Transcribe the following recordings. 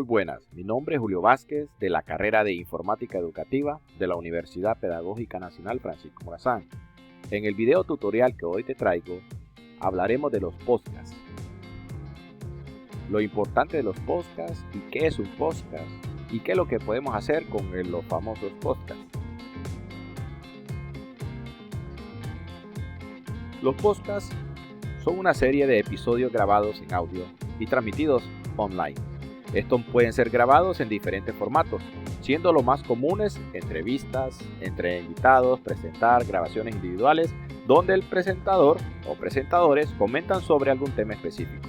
Muy buenas, mi nombre es Julio Vázquez de la carrera de Informática Educativa de la Universidad Pedagógica Nacional Francisco Morazán. En el video tutorial que hoy te traigo, hablaremos de los podcasts. Lo importante de los podcasts y qué es un podcast y qué es lo que podemos hacer con los famosos podcasts. Los podcasts son una serie de episodios grabados en audio y transmitidos online. Estos pueden ser grabados en diferentes formatos, siendo los más comunes entrevistas entre invitados, presentar grabaciones individuales, donde el presentador o presentadores comentan sobre algún tema específico.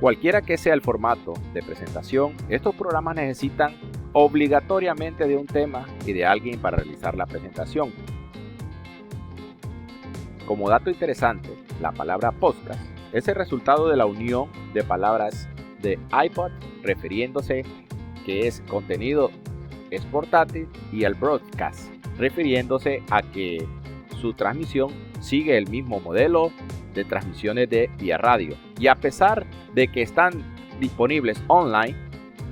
Cualquiera que sea el formato de presentación, estos programas necesitan obligatoriamente de un tema y de alguien para realizar la presentación. Como dato interesante, la palabra podcast es el resultado de la unión de palabras de iPod, refiriéndose que es contenido es portátil, y el broadcast, refiriéndose a que su transmisión sigue el mismo modelo de transmisiones de vía radio. Y a pesar de que están disponibles online,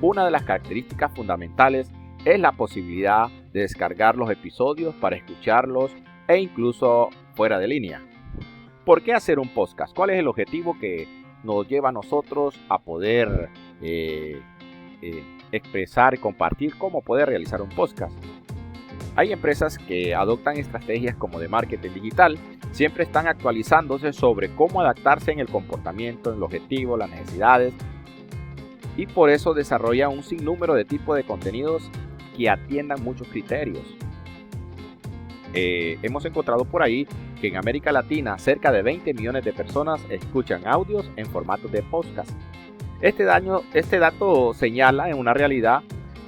una de las características fundamentales es la posibilidad de descargar los episodios para escucharlos e incluso fuera de línea. ¿Por qué hacer un podcast? ¿Cuál es el objetivo que nos lleva a nosotros a poder expresar y compartir cómo poder realizar un podcast? Hay empresas que adoptan estrategias como de marketing digital, siempre están actualizándose sobre cómo adaptarse en el comportamiento, en el objetivo, las necesidades, y por eso desarrollan un sinnúmero de tipos de contenidos que atiendan muchos criterios. Hemos encontrado por ahí que en América Latina cerca de 20 millones de personas escuchan audios en formato de podcast. Este dato señala en una realidad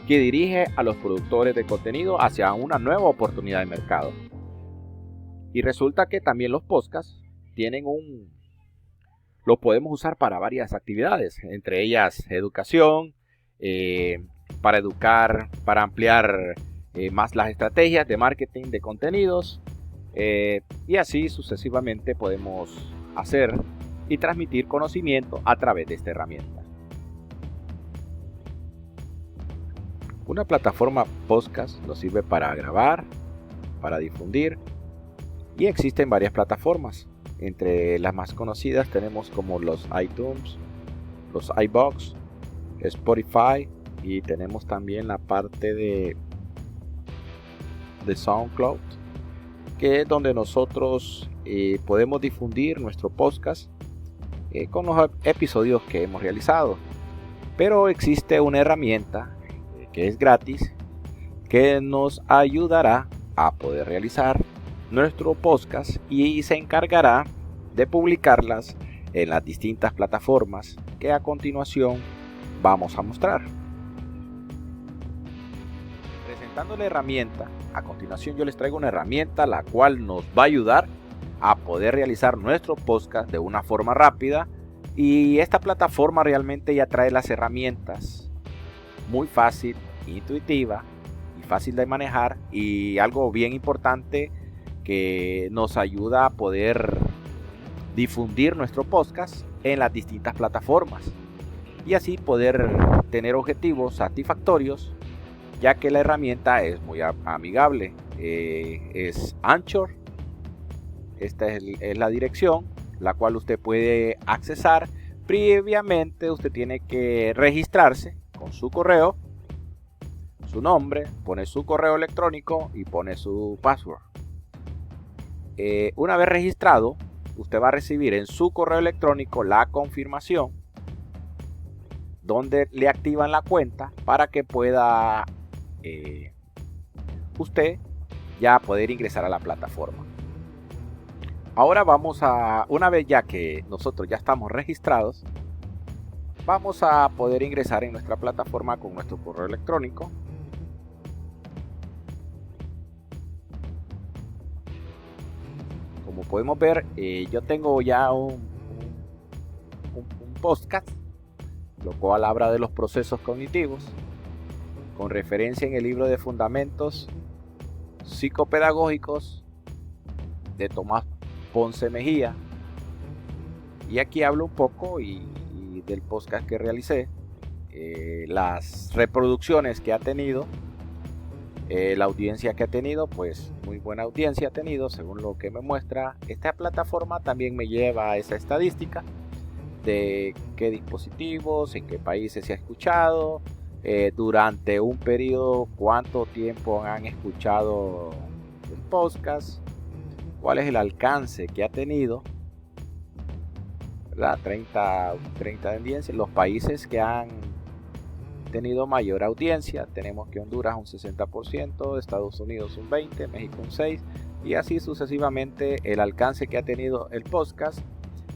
que dirige a los productores de contenido hacia una nueva oportunidad de mercado. Y resulta que también los podcasts los podemos usar para varias actividades, entre ellas educación, para educar, para ampliar más las estrategias de marketing de contenidos, y así sucesivamente podemos hacer y transmitir conocimiento a través de esta herramienta. Una plataforma podcast nos sirve para grabar, para difundir, y existen varias plataformas. Entre las más conocidas tenemos como los iTunes, los iBox, Spotify, y tenemos también la parte de SoundCloud, que es donde nosotros podemos difundir nuestro podcast con los episodios que hemos realizado. Pero existe una herramienta que es gratis, que nos ayudará a poder realizar nuestro podcast y se encargará de publicarlas en las distintas plataformas que a continuación vamos a mostrar. Presentando la herramienta, a continuación yo les traigo una herramienta la cual nos va a ayudar a poder realizar nuestro podcast de una forma rápida, y esta plataforma realmente ya trae las herramientas muy fácil, intuitiva y fácil de manejar, y algo bien importante que nos ayuda a poder difundir nuestro podcast en las distintas plataformas y así poder tener objetivos satisfactorios, ya que la herramienta es muy amigable. Es Anchor. Esta es la dirección la cual usted puede accesar. Previamente usted tiene que registrarse con su correo, su nombre, pone su correo electrónico y pone su password. Una vez registrado, usted va a recibir en su correo electrónico la confirmación donde le activan la cuenta para que pueda usted ya poder ingresar a la plataforma. Ahora una vez ya que nosotros ya estamos registrados, vamos a poder ingresar en nuestra plataforma con nuestro correo electrónico. Como podemos ver, yo tengo ya un podcast, lo cual habla de los procesos cognitivos, con referencia en el libro de Fundamentos Psicopedagógicos de Tomás Ponce Mejía. Y aquí hablo un poco y del podcast que realicé, las reproducciones que ha tenido, la audiencia que ha tenido, pues muy buena audiencia ha tenido según lo que me muestra esta plataforma. También me lleva a esa estadística de qué dispositivos, en qué países se ha escuchado, durante un periodo cuánto tiempo han escuchado el podcast, cuál es el alcance que ha tenido, ¿verdad? 30 de audiencia, los países que han tenido mayor audiencia. Tenemos que Honduras un 60%, Estados Unidos un 20%, México un 6%, y así sucesivamente el alcance que ha tenido el podcast,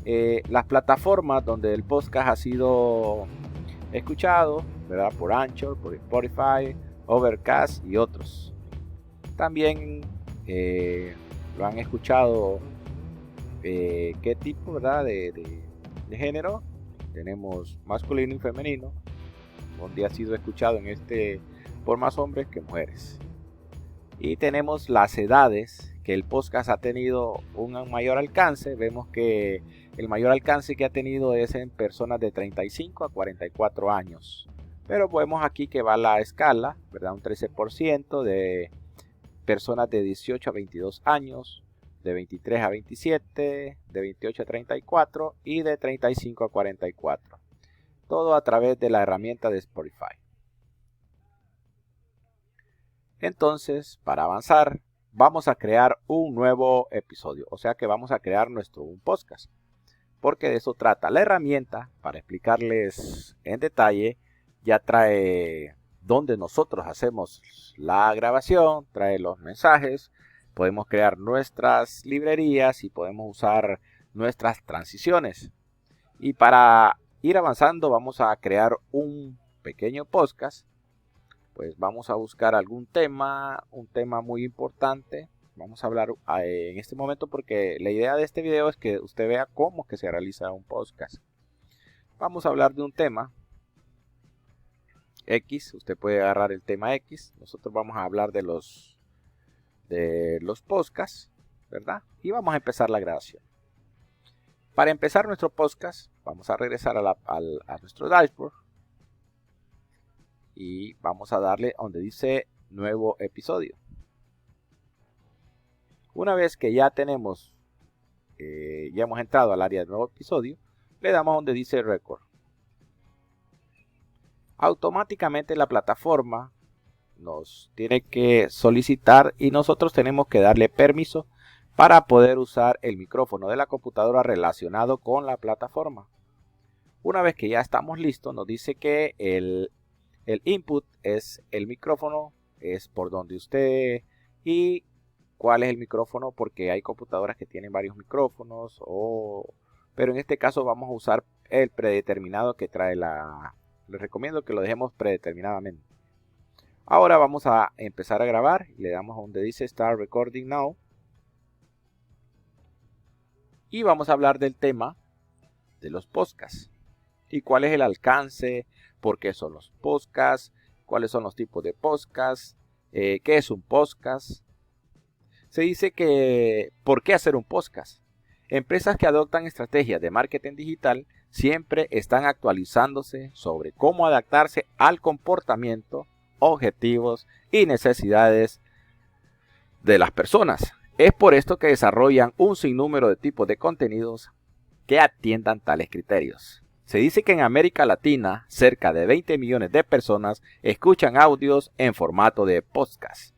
las plataformas donde el podcast ha sido escuchado, ¿verdad? Por Anchor, por Spotify, Overcast y otros. También lo han escuchado, qué tipo, ¿verdad? de género. Tenemos masculino y femenino, donde ha sido escuchado por más hombres que mujeres. Y tenemos las edades que el podcast ha tenido un mayor alcance. Vemos que el mayor alcance que ha tenido es en personas de 35 a 44 años. Pero vemos aquí que va la escala, ¿verdad? Un 13% de personas de 18 a 22 años, de 23 a 27, de 28 a 34 y de 35 a 44. Todo a través de la herramienta de Spotify. Entonces, para avanzar, vamos a crear un nuevo episodio. O sea que vamos a crear un podcast. Porque de eso trata la herramienta. Para explicarles en detalle, ya trae donde nosotros hacemos la grabación, trae los mensajes. Podemos crear nuestras librerías y podemos usar nuestras transiciones. Y para ir avanzando, vamos a crear un pequeño podcast. Pues vamos a buscar algún tema, un tema muy importante. Vamos a hablar en este momento, porque la idea de este video es que usted vea cómo que se realiza un podcast. Vamos a hablar de un tema X. Usted puede agarrar el tema X. Nosotros vamos a hablar de los podcasts, ¿verdad? Y vamos a empezar la grabación. Para empezar nuestro podcast, vamos a regresar a nuestro dashboard. Y vamos a darle donde dice nuevo episodio. Una vez que ya tenemos, ya hemos entrado al área de nuevo episodio, le damos donde dice record. Automáticamente la plataforma nos tiene que solicitar y nosotros tenemos que darle permiso para poder usar el micrófono de la computadora relacionado con la plataforma. Una vez que ya estamos listos, nos dice que el input es el micrófono, es por donde usted, y cuál es el micrófono, porque hay computadoras que tienen varios micrófonos, pero en este caso vamos a usar el predeterminado que trae les recomiendo que lo dejemos predeterminadamente. Ahora vamos a empezar a grabar y le damos donde dice Start Recording Now. Y vamos a hablar del tema de los podcasts y cuál es el alcance, por qué son los podcasts, cuáles son los tipos de podcasts, qué es un podcast. Se dice que ¿por qué hacer un podcast? Empresas que adoptan estrategias de marketing digital siempre están actualizándose sobre cómo adaptarse al comportamiento, objetivos y necesidades de las personas. Es por esto que desarrollan un sinnúmero de tipos de contenidos que atiendan tales criterios. Se dice que en América Latina cerca de 20 millones de personas escuchan audios en formato de podcast.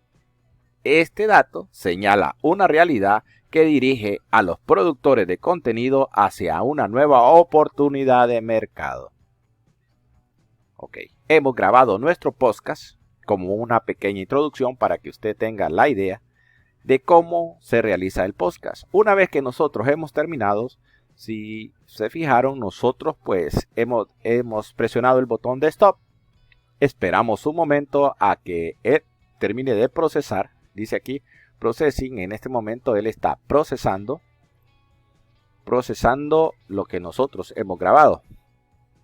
Este dato señala una realidad que dirige a los productores de contenido hacia una nueva oportunidad de mercado. Ok, hemos grabado nuestro podcast como una pequeña introducción para que usted tenga la idea de cómo se realiza el podcast. Una vez que nosotros hemos terminado, si se fijaron, nosotros pues hemos presionado el botón de stop. Esperamos un momento a que él termine de procesar. Dice aquí processing. En este momento él está procesando lo que nosotros hemos grabado.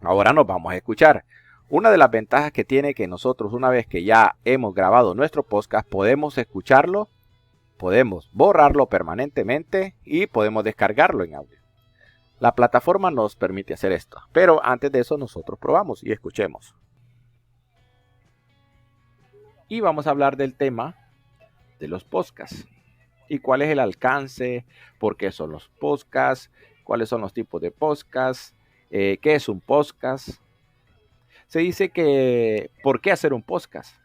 Ahora nos vamos a escuchar. Una de las ventajas que tiene que nosotros, una vez que ya hemos grabado nuestro podcast, podemos escucharlo, podemos borrarlo permanentemente y podemos descargarlo en audio. La plataforma nos permite hacer esto, pero antes de eso nosotros probamos y escuchemos. Y vamos a hablar del tema de los podcasts. ¿Y cuál es el alcance? ¿Por qué son los podcasts? ¿Cuáles son los tipos de podcasts? ¿Qué es un podcast? Se dice que, ¿por qué hacer un podcast?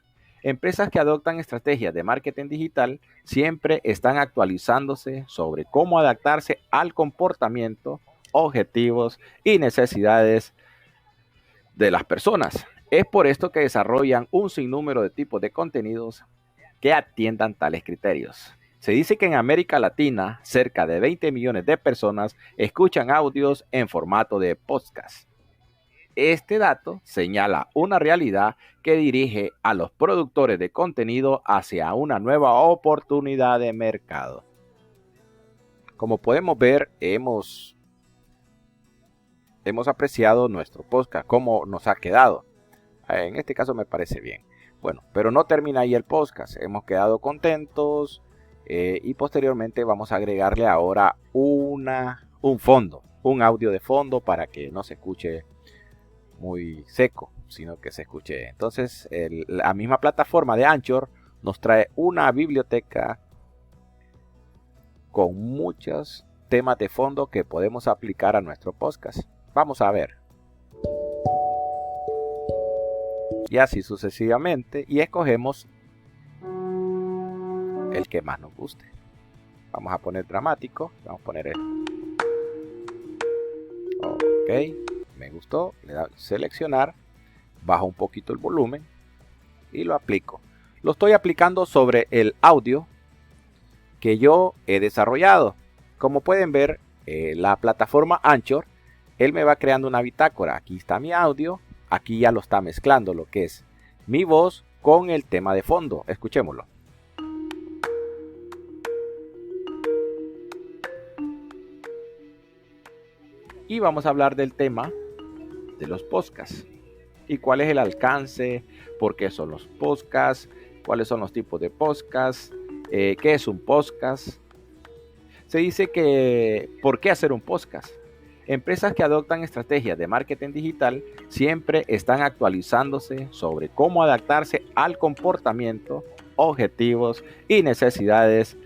Empresas que adoptan estrategias de marketing digital siempre están actualizándose sobre cómo adaptarse al comportamiento, objetivos y necesidades de las personas. Es por esto que desarrollan un sinnúmero de tipos de contenidos que atiendan tales criterios. Se dice que en América Latina cerca de 20 millones de personas escuchan audios en formato de podcast. Este dato señala una realidad que dirige a los productores de contenido hacia una nueva oportunidad de mercado. Como podemos ver, hemos apreciado nuestro podcast, cómo nos ha quedado. En este caso me parece bien. Bueno, pero no termina ahí el podcast. Hemos quedado contentos y posteriormente vamos a agregarle ahora un fondo, un audio de fondo para que no se escuche muy seco, sino que se escuche. Entonces, la misma plataforma de Anchor nos trae una biblioteca con muchos temas de fondo que podemos aplicar a nuestro podcast. Vamos a ver. Y así sucesivamente. Y escogemos el que más nos guste. Vamos a poner dramático. Vamos a poner el. Ok. Me gustó. Le da seleccionar. Bajo un poquito el volumen. Y lo aplico. Lo estoy aplicando sobre el audio que yo he desarrollado. Como pueden ver, la plataforma Anchor, él me va creando una bitácora. Aquí está mi audio. Aquí ya lo está mezclando lo que es mi voz con el tema de fondo. Escuchémoslo. Y vamos a hablar del tema de los podcasts. ¿Y cuál es el alcance? ¿Por qué son los podcasts? ¿Cuáles son los tipos de podcasts? ¿Qué es un podcast? Se dice que, ¿por qué hacer un podcast? Empresas que adoptan estrategias de marketing digital siempre están actualizándose sobre cómo adaptarse al comportamiento, objetivos y necesidades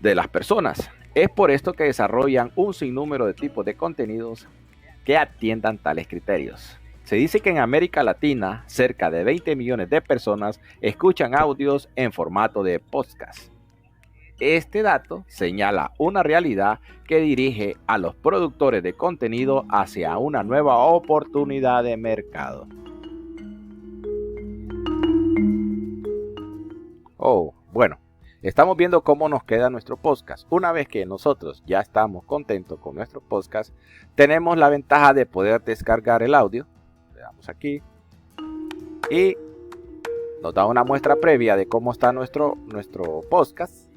de las personas. Es por esto que desarrollan un sinnúmero de tipos de contenidos que atiendan tales criterios. Se dice que en América Latina cerca de 20 millones de personas escuchan audios en formato de podcast. Este dato señala una realidad que dirige a los productores de contenido hacia una nueva oportunidad de mercado. Bueno, estamos viendo cómo nos queda nuestro podcast. Una vez que nosotros ya estamos contentos con nuestro podcast, tenemos la ventaja de poder descargar el audio. Le damos aquí y nos da una muestra previa de cómo está nuestro podcast.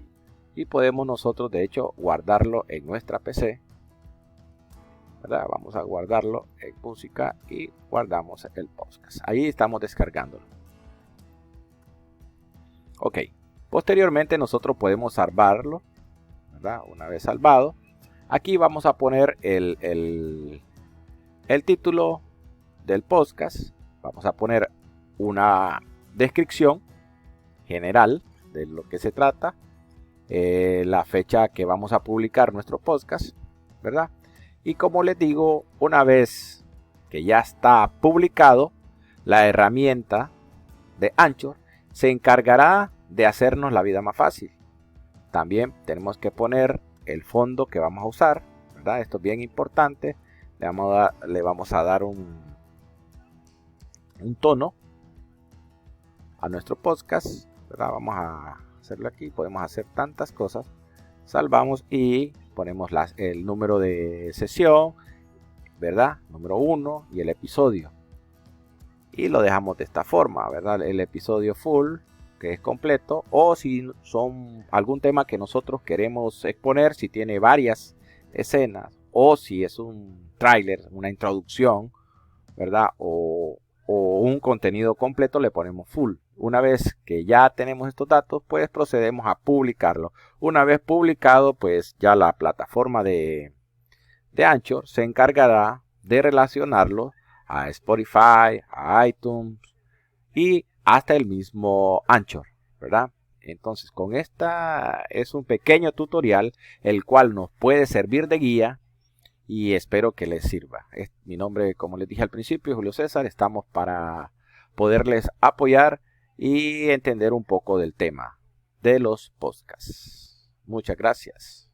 Y podemos nosotros de hecho guardarlo en nuestra PC, ¿verdad? Vamos a guardarlo en música y guardamos el podcast. Ahí estamos descargándolo. Ok, posteriormente nosotros podemos salvarlo, ¿verdad? Una vez salvado, aquí vamos a poner el título del podcast. Vamos a poner una descripción general de lo que se trata. La fecha que vamos a publicar nuestro podcast, ¿verdad? Y como les digo, una vez que ya está publicado, la herramienta de Anchor se encargará de hacernos la vida más fácil. También tenemos que poner el fondo que vamos a usar, ¿verdad? Esto es bien importante. Le vamos a dar un tono a nuestro podcast, ¿verdad? Vamos a hacerlo aquí, podemos hacer tantas cosas. Salvamos y ponemos el número de sesión, ¿verdad? Número 1 y el episodio. Y lo dejamos de esta forma, ¿verdad? El episodio full, que es completo, o si son algún tema que nosotros queremos exponer, si tiene varias escenas, o si es un tráiler, una introducción, ¿verdad? O un contenido completo, le ponemos full. Una vez que ya tenemos estos datos, pues procedemos a publicarlo. Una vez publicado, pues ya la plataforma de Anchor se encargará de relacionarlo a Spotify, a iTunes y hasta el mismo Anchor, ¿verdad? Entonces, con esta es un pequeño tutorial el cual nos puede servir de guía y espero que les sirva. Mi nombre, como les dije al principio, es Julio César. Estamos para poderles apoyar y entender un poco del tema de los podcasts. Muchas gracias.